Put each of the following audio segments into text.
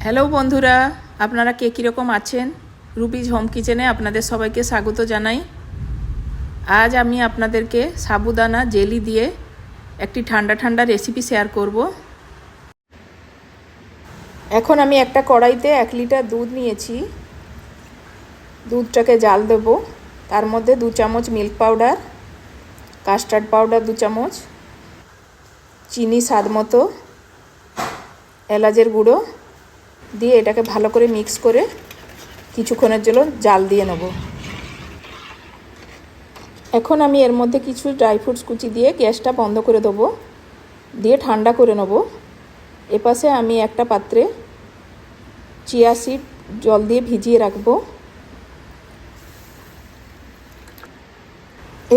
Hello বন্ধুরা, আপনারা কে কীরকম আছেন? রুবিজ হোম কিচেনে আপনাদের সবাইকে স্বাগত জানাই। আজ আমি আপনাদেরকে সাবুদানা জেলি দিয়ে একটি ঠান্ডা ঠান্ডা রেসিপি শেয়ার করব। এখন আমি একটা কড়াইতে 1 লিটার দুধ নিয়েছি। দুধটাকে জাল দেব। তার মধ্যে 2 চামচ মিল্ক পাউডার, কাস্টার্ড পাউডার 2 চামচ, চিনি স্বাদ মতো, এলাচের গুঁড়ো দিয়ে এটাকে ভালো করে মিক্স করে কিছুক্ষণের জন্য জাল দিয়ে নেব। এখন আমি এর মধ্যে কিছু ড্রাই ফ্রুটস কুচি দিয়ে গ্যাসটা বন্ধ করে দেবো, দিয়ে ঠান্ডা করে নেব। এপাশে আমি একটা পাত্রে চিয়া সিড জল দিয়ে ভিজিয়ে রাখবো।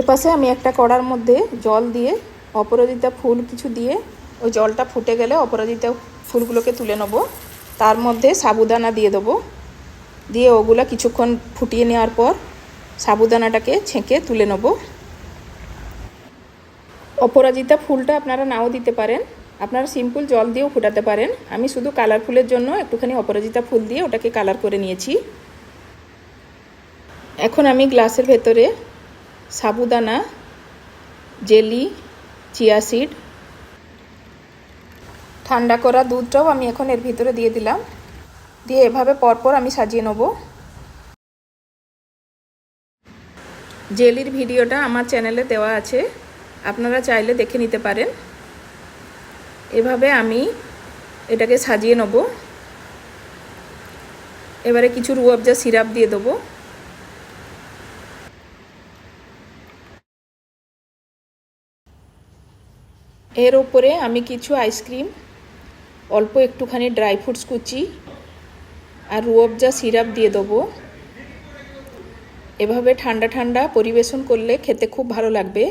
এপাশে আমি একটা কড়ার মধ্যে জল দিয়ে অপরাজিতা ফুল কিছু দিয়ে ওই জলটা ফুটে গেলে অপরাজিতা ফুলগুলোকে তুলে নেব। তার মধ্যে সাবুদানা দিয়ে দেবো, দিয়ে ওগুলো কিছুক্ষণ ফুটিয়ে নেওয়ার পর সাবুদানাটাকে ছেঁকে তুলে নেব। অপরাজিতা ফুলটা আপনারা নাও দিতে পারেন, আপনারা সিম্পল জল দিয়েও ফোটাতে পারেন। আমি শুধু কালারফুলের জন্য একটুখানি অপরাজিতা ফুল দিয়ে ওটাকে কালার করে নিয়েছি। এখন আমি গ্লাসের ভেতরে সাবুদানা, জেলি, চিয়া সিড, ঠান্ডা করা দুধটাও আমি এখন এর ভিতরে দিয়ে দিলাম, দিয়ে এভাবে পরপর আমি সাজিয়ে নেব। জেলির ভিডিওটা আমার চ্যানেলে দেওয়া আছে, আপনারা চাইলে দেখে নিতে পারেন। এভাবে আমি এটাকে সাজিয়ে নেব। এবারে কিছু রুয়াবজা সিরাপ দিয়ে দেবো। এর উপরে আমি কিছু আইসক্রিম, অল্প একটুখানি ড্রাই ফ্রুটস কুচি আর রুয়াবজা সিরাপ দিয়ে দেবো। এভাবে ঠান্ডা ঠান্ডা পরিবেশন করলে খেতে খুব ভালো লাগবে।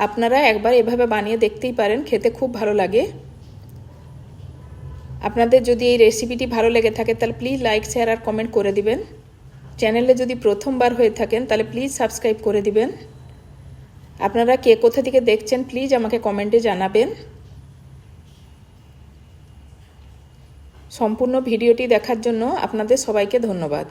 আপনারা একবার এভাবে বানিয়ে দেখতেই পারেন, খেতে খুব ভালো লাগে। আপনাদের যদি এই রেসিপিটি ভালো লেগে থাকে তাহলে প্লিজ লাইক, শেয়ার আর কমেন্ট করে দিবেন। চ্যানেলে যদি প্রথমবার হয়ে থাকেন তাহলে প্লিজ সাবস্ক্রাইব করে দিবেন। আপনারা কে কোথা থেকে দেখছেন প্লিজ আমাকে কমেন্টে জানাবেন। সম্পূর্ণ ভিডিওটি দেখার জন্য আপনাদের সবাইকে ধন্যবাদ।